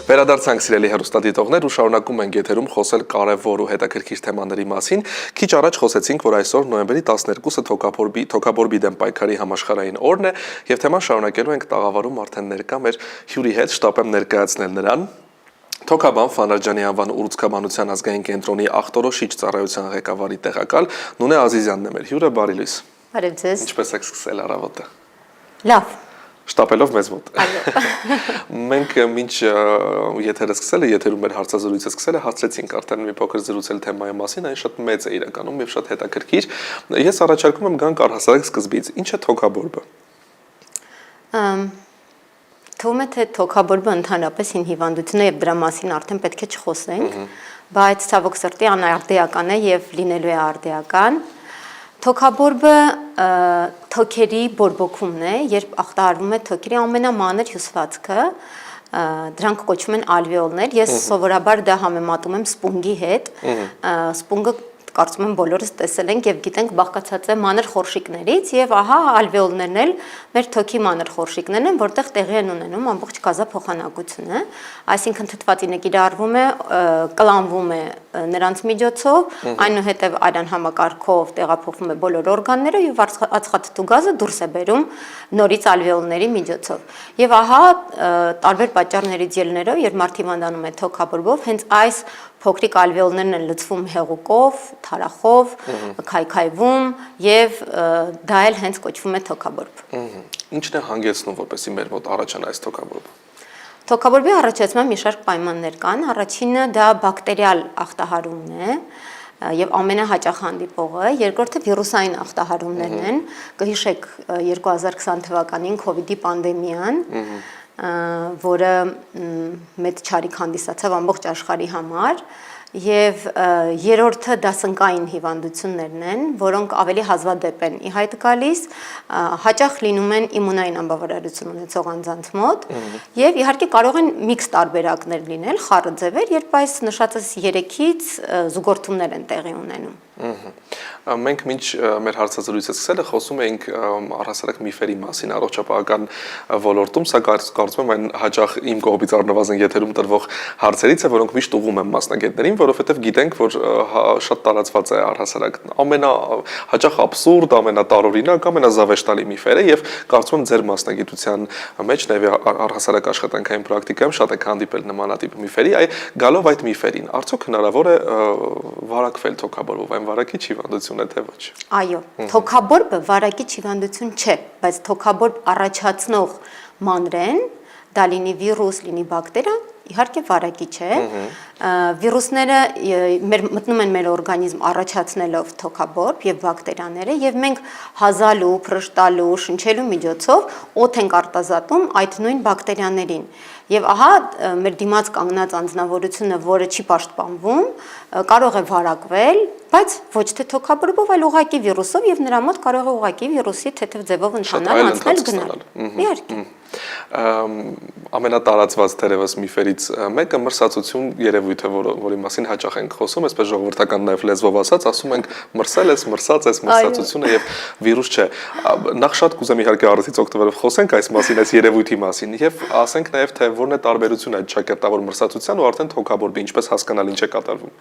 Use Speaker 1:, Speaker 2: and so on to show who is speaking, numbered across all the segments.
Speaker 1: Վերադարձանք սիրելի հեռուստադիտողներ ու շարունակում ենք եթերում խոսել կարևոր ու հետաքրքիր թեմաների մասին։ Քիչ առաջ խոսեցինք, որ այսօր նոյեմբերի 12-ը թոքաբորբի դեմ պայքարի համաշխարհային օրն է եւ թեման շարունակելու ենք տաղավարում արդեն ներկա մեր հյուրի հետ, շտապ եմ ներկայացնել նրան։ Թոքաբան Ֆանարջյանի անվան ուռուցքաբանության ազգային կենտրոնի ախտորոշիչ ծառայության ղեկավարի տեղակալ Նունե Ազիզյանն է մեր հյուրը, բարի լույս։
Speaker 2: Բարև ձեզ։
Speaker 1: Ինչպես եք սկսել առավոտը։
Speaker 2: Լավ։
Speaker 1: Շտապելով մեզ մոտ։ Մենք մինչ եթերը սկսելը, եթերում մեր հարցազրույցը սկսելը հասցրեցինք արդեն մի փոքր զրուցել թեմայի մասին, այն շատ մեծ է իրականում եւ շատ հետաքրքիր։ Ես առաջարկում եմ գանք առհասարակ սկզբից։ Ինչ է թոքաբորբը։
Speaker 2: Թվում է թե թոքաբորբը ընդհանրապես հիվանդություն է եւ դրա մասին արդեն պետք է չխոսենք, բայց ցավոք սրտի անարդեական է եւ լինելու է արդեական։ Թոքաբորբը թոքերի բորբոքումն է, երբ ախտահարվում է թոքերի ամենամանր հյուսվածքը, դրանք կոչվում են ալվեոլներ, ես սովորաբար դա համեմատում եմ սպունգի հետ, սպունգը կարծում եմ բոլորս տեսել ենք եւ գիտենք բաղկացած է մանր խորշիկներից եւ ահա ալվեոլներն էլ մեր թոքի մանր խորշիկներն են, որտեղ տեղի են ունենում ամբողջ գազափոխանակությունը, այսինքն թթվածինը կիրառվում է, կլանվում է նրանց միջոցով, այնուհետև արյան համակարգով տեղափոխվում է բոլոր օրգանները եւ ածխաթթու գազը դուրս է բերում նորից ալվեոլների միջոցով։ Եվ ահա տարբեր պատճառներից ելնելով, երբ մարդ հիվանդանում է թոքաբորբով, հենց այս փոքրիկ ալվեոլներն են լցվում հեղուկով, թարախով, քայքայվում եւ դա էլ հենց կոչվում է թոքաբորբ։
Speaker 1: Ինչն է հանգեցնում, որպեսզի մեր մոտ առաջանա այս թոքաբորբը։
Speaker 2: Թոքաբորբի առաջացման մի շարք պայմաններ կան։ Առաջինը դա բակտերիալ ախտահարումն է եւ ամենահաճախ հանդիպողը, երկրորդը վիրուսային ախտահարումներն են։ Կհիշեք 2020 թվականին COVID-ի պանդեմիան, որը մեծ չարիք հանդիսացավ ամբողջ աշխարհի համար, եւ երրորդը դասնկային հիվանդություններն են, որոնք ավելի հազվադեպ են ի հայտ գալիս, հաճախ լինում են իմունային անբավարարություն ունեցող անձանց մոտ, եւ իհարկե կարող են միքս տարբերակներ լինել, խառը ձևեր, երբ այս նշածս 3-ից զուգորդումներ են տեղի ունենում։
Speaker 1: Մենք մինչ մեր հարցազրույցը սկսելը խոսում էինք առհասարակ միֆերի մասին առողջապահական ոլորտում, սա կարծում եմ այն հաճախ իմ կողմից առնվազն եթերում տրվող հարցերից է, որոնք միշտ ուղղում եմ մասնագետներին, որովհետև գիտենք, որ շատ տարածված է առհասարակ ամենահաճախ աբսուրդ, ամենատարօրինակ, ամենազավեշտալի միֆերը եւ կարծում եմ ձեր մասնագիտության մեջ նաեւ առհասարակ աշխատանքային պրակտիկայում շատ եք հանդիպել նմանատիպ միֆերի, գալով այդ միֆերին, արդյոք հնարավոր է վարակվել թոքաբորբով, այն վարակիչ հիվանդություն է թե ոչ։
Speaker 2: Այո, թոքաբորբը վարակիչ հիվանդություն չէ, բայց թոքաբորբ առաջացնող մանրեն, դա լինի վիրուս, լինի բակտերիա, իհարկե վարակիչ է։ Վիրուսները մտնում են մեր օրգանիզմ առաջացնելով թոքաբորբ եւ բակտերիաները եւ մենք հազալու, փրշտալու, շնչելու միջոցով օդ ենք արտազատում այդ նույն բակտերիաներին։ Եվ ահա մեր դիմաց կանգնած անձնավորությունը, որը չի պաշտպանվում, կարող է վարակվել, բայց ոչ թե թոքաբորբով, այլ ուղղակի վիրուսով եւ նրա մոտ կարող է ուղղակի վիրուսի թեթև ձևով ընթանալ, անցնել, գնալ։ Իհարկե։
Speaker 1: Ամենատարածված թերևս միֆերից մեկը մրսածություն երևույթը, որի մասին հաճախ ենք խոսում, այսպես ժողովրդական նաև լեզվով ասած, ասում ենք մրսել ես, մրսած ես, մրսածությունը եւ վիրուս չէ։ Նախ շատ կուզեմ իհարկե առիթից օգտվելով խոսենք այս մասին, այս երևույթի մասին եւ ասենք նաև թե որն է տարբերությունը այդ ճակերտավոր մրսածության ու արդեն թոքաբորբի, ինչպես հասկանալ ինչ է կատարվում։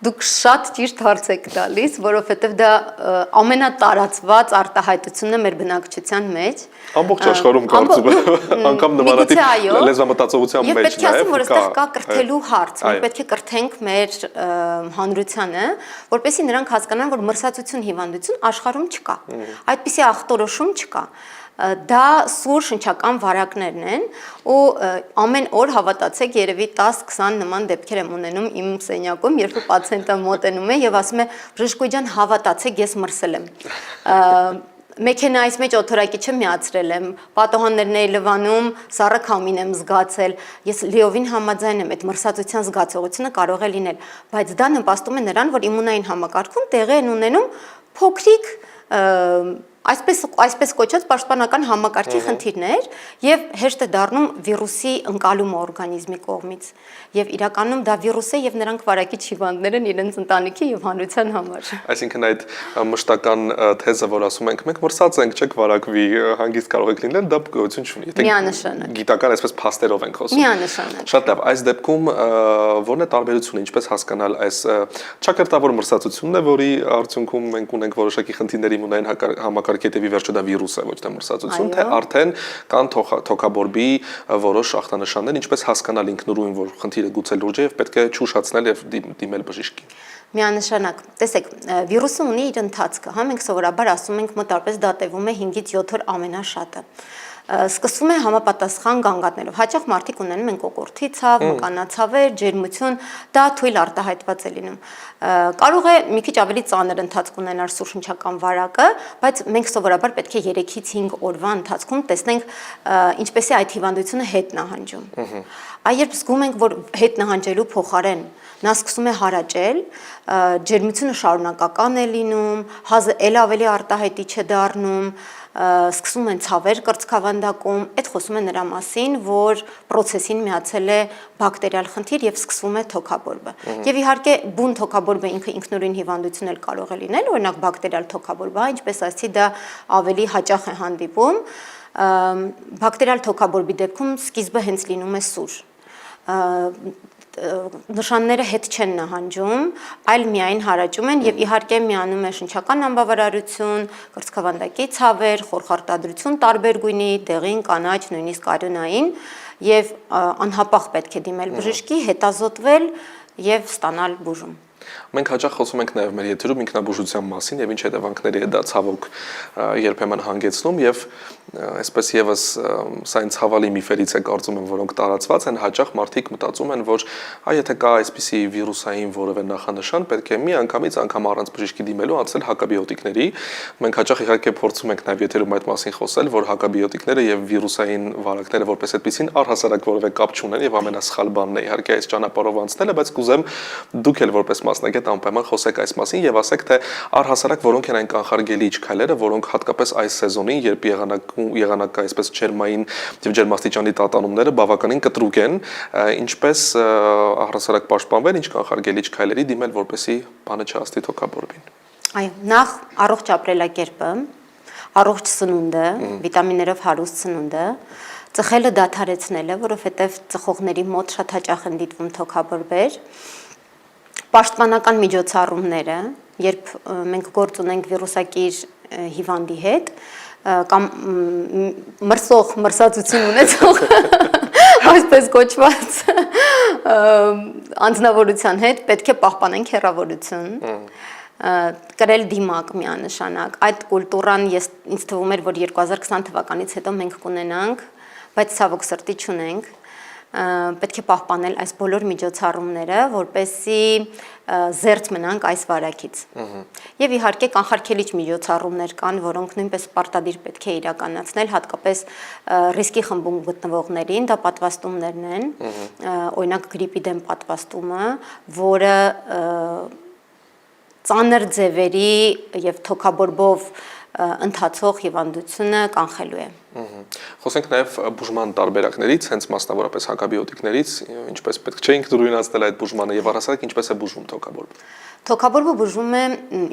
Speaker 2: Դուք շատ ճիշտ հարց եք տալիս, որովհետև դա ամենատարածված արտահայտությունն է մեր բնակչության մեջ։
Speaker 1: Ամբողջ աշխարհում կարծում եմ, անգամ նմանատիպ լեզվամտածողության մեջ
Speaker 2: նաև կա։ Եվ պետք է ասեմ, որ այստեղ կա կրթելու հարց, մենք պետք է կրթենք մեր հանրությանը, որպեսզի նրանք հասկանան, որ մրսածություն հիվանդություն աշխարհում չկա։ Այդպիսի ախտորոշում չկա։ Դա սուր շնչական վարակներն են ու ամեն օր հավատացեք երևի 10-20 նման դեպքեր եմ ունենում իմ սենյակում, երբ պացիենտը մոտենում է եւ ասում է բժշկուհի ջան, հավատացեք, ես մրսել եմ։ Մեքենայից մեջ օթորակիչը միացրել եմ, պատոհաններն էի լվանում, սառը քամին եմ զգացել, ես լիովին համաձայն եմ, այդ մրսածության զգացողությունը կարող է լինել, բայց դա նպաստում է նրան, որ իմունային համակարգում տեղի են ունենում փոքրիկ այսպես կոչած պաշտպանական համակարգի խնդիրներ եւ հեշտ է դառնում վիրուսի ընկալումը օրգանիզմի կողմից եւ իրականում դա վիրուս է եւ նրանք վարակիչ հիվանդներ են իրենց ընտանիքի եւ հանրության համար։
Speaker 1: Այսինքն այդ մշտական թեզը, որ ասում ենք, մենք մրսած ենք, չեք վարակվի, հանգիստ կարող եք լինել, դա գոյություն չունի։
Speaker 2: Միանշանակ։
Speaker 1: Գիտական այսպես փաստերով ենք խոսում։
Speaker 2: Միանշանակ։
Speaker 1: Շատ լավ, այս դեպքում ո՞րն է տարբերությունը, ինչպես հասկանալ այս ճակերտավոր մրսածությունն է, որի արդյունքում մենք ունենք որոշակի խնդիրների ունեն համակարգի հետևի վերջը դա վիրուս է, ոչ թե մրսածություն, թե արդեն կան թոքաբորբի որոշ ախտանշաններ, ինչպես հասկանալ ինքնուրույն, որ խնդիրը գուցե լուրջ է եւ պետք է չուշացնել եւ դիմել բժշկին։
Speaker 2: Միանշանակ, տեսեք, վիրուսը ունի իր ընթացքը, հա, մենք սովորաբար ասում ենք մոտավորապես դա տևում է 5-ից 7 օր ամենաշատը։ Սկսվում է համապատասխան գանգատներով։ Հաճախ մարդիկ ունենում են կոկորդի ցավ, մկանացավեր, ջերմություն, դա թույլ արտահայտված է լինում։ Կարող է մի քիչ ավելի ծանր ընթացք ունենալ սուրշնչական վարակը, բայց մենք սովորաբար պետք է 3-ից 5 օրվա ընթացքում տեսնենք ինչպես է այդ հիվանդությունը հետ նահանջում։ Երբ զգում ենք, որ հետ նահանջելու փոխարեն նա սկսում է հարաճել, ջերմությունը շարունակական է լինում, հազը ել ավելի արտահայտիչ է դառնում, սկսում են ցավեր կրծքավանդակում, այդ խոսում է նրա մասին, որ process-ին միացել է բակտերիալ խնդիր եւ սկսվում է թոքաբորբը։ Եվ իհարկե բուն թոքաբորբը ինքը ինքնուրույն հիվանդություն էլ կարող է լինել, օրինակ բակտերիալ թոքաբորբը, ինչպես ասացի, դա ավելի հաճախ է հանդիպում։ Բակտերիալ թոքաբորբի դեպքում սկիզբը հենց լինում է սուր։ Նշանները հետ չեն նահանջում, այլ միայն հարաճում են եւ իհարկե միանում է շնչական անբավարարություն, կրծքավանդակի ցավեր, խորխարտադրություն տարբեր գույնի, դեղին, կանաչ, նույնիսկ արյունային եւ անհապաղ պետք է դիմել բժշկի, հետազոտվել եւ ստանալ բուժում։
Speaker 1: Մենք հաճախ խոսում ենք նաև մեր եթերում ինքնաբուժության մասին եւ ինչ հետևանքների է դա ցավոք երբեմն հանգեցնում եւ այսպես եւս սա ինձ ցավալի միֆերից է կարծում եմ, որոնք տարածված են, հաճախ մարդիկ մտածում են, որ եթե կա այսպիսի վիրուսային որևէ նախանշան, պետք է մի անգամ առանց բժշկի դիմելու անցնել հակաբիոտիկների։ Մենք հաճախ իհարկե փորձում ենք նաև եթերում այդ մասին խոսել, որ հակաբիոտիկները եւ վիրուսային վարակները որպես այդպեսին առհասարակ որևէ կապ չունեն եւ ամենասխալ բանն է իհարկե այս ճանապարհով անցնելը, բայց կուզեմ դուք էլ որպես մասնագետ անպայման խոսեք այս մասին եւ ասեք թե առհասարակ որոնք են այն կանխարգելիչ քայլերը, որոնք հատկապես այս սեզոնին, երբ եղանակ այսպես ջերմային եւ ջերմաստիճանի տատանումները բավականին կտրուկ են, ինչպես առհասարակ պաշտպանվել, ինչ կանխարգելիչ քայլերի դիմել, որպեսզի բանը չհասնի թոքաբորբին։
Speaker 2: Այո, նախ առողջ ապրելակերպը, առողջ սնունդը, վիտամիններով հարուստ սնունդը, ծխելը դադարեցնելը, որովհետեւ ծխողների մոտ շատ հաճախ են դիտվում թոքաբորբեր, պաշտպանական միջոցառումները, երբ մենք գործ ունենք վիրուսակիր հիվանդի հետ, կամ մրսածություն ունեցող այսպես կոչված անձնավորության հետ պետք է պահպանենք հեռավորություն, կրել դիմակ միանշանակ։ Այդ կուլտուրան ինձ թվում էր, որ 2020 թվականից հետո մենք կունենանք, բայց ցավոք սրտի չունենք։ Պետք է պահպանել այս բոլոր միջոցառումները, որպեսզի զերծ մնանք այս վարակից։ Եվ իհարկե կանխարգելիչ միջոցառումներ կան, որոնք նույնպես պարտադիր պետք է իրականացնել, հատկապես ռիսկի խմբում գտնվողներին, դա պատվաստումներն են, օրինակ գրիպի դեմ պատվաստումը, որը ծանր ձևերի եւ թոքաբորբով ընթացող հիվանդությունը կանխելու է։
Speaker 1: Խոսենք նաև բուժման տարբերակներից, հենց մասնավորապես հակաբիոտիկներից, ինչպես պետք չէ ինքնուրույնացնել այդ բուժմանը եւ առհասարակ ինչպես է բուժվում թոքաբորբը։
Speaker 2: Թոքաբորբը բուժվում է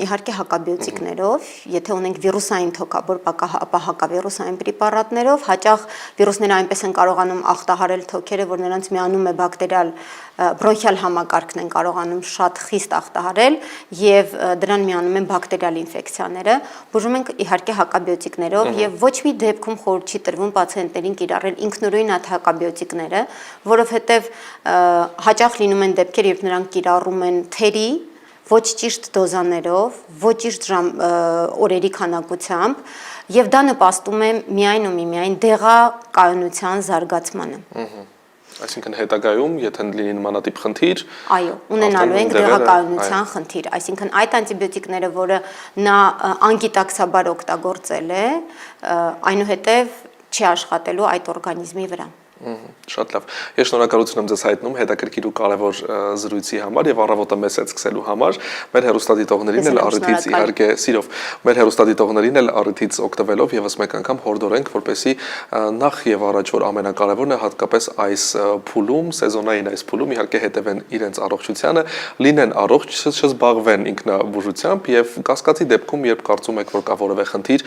Speaker 2: իհարկե հակաբիոտիկներով, եթե ունենք վիրուսային թոքաբորբ, ապա հակավիրուսային պրեպարատներով, հաճախ վիրուսները այնպես են կարողանում ախտահարել թոքերը, որ նրանց միանում է բակտերիալ բրոնխիալ համակարգն են կարողանում շատ խիստ ախտահարել եւ դրան միանում են բակտերիալ ինֆեկցիաները, բուժում ենք իհարկե հակաբիոտիկներով եւ ոչ մի դեպքում խորհուրդ չի տրվում պացիենտներին կիրառել ինքնուրույն այդ հակաբիոտիկները, որովհետեւ հաճախ լինում են դեպքեր, երբ նրանք կիրառում են թերի ոչ ճիշտ դոզաներով, ոչ ճիշտ օրերի քանակությամբ եւ դա նպաստում է միայն ու միայն դեղակայունության զարգացմանը։
Speaker 1: Այսինքն հետագայում, եթե լինի նմանատիպ խնդիր,
Speaker 2: այո, ունենալու ենք դեղակայունության խնդիր, այսինքն այդ անտիբիոտիկները, որը նա անգիտակցաբար օգտագործել է, այնուհետև չի աշխատելու այդ օրգանիզմի վրա։
Speaker 1: Շատ լավ։ Ես շնորհակալություն եմ ձեզ հայտնում հետաքրքիր ու կարևոր զրույցի համար եւ առավոտը մեզ հետ սկսելու համար։ Մեր հեռուստադիտողներին էլ առիթից իհարկե սիրով մեր հեռուստադիտողներին էլ առիթից օգտվելով եւս մեկ անգամ հորդորենք, որպեսզի նախ եւ առաջ որ ամենակարևորն է հատկապես այս փուլում, սեզոնային այս փուլում իհարկե հետևեն իրենց առողջությանը, լինեն առողջ, չզբաղվեն ինքնաբուժությամբ եւ կասկածի դեպքում, երբ կարծում եք, որ կա որևէ խնդիր,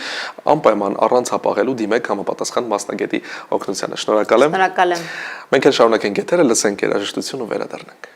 Speaker 1: անպայման առանց հապաղելու դիմեք համապատասխան մասնագետի օգնությանը։ Շնորհակալ եմ։
Speaker 2: Շնորհակալ եմ։
Speaker 1: Մենք էլ շարունակենք եթերը, լսենք երաժշտություն ու վերադառնանք։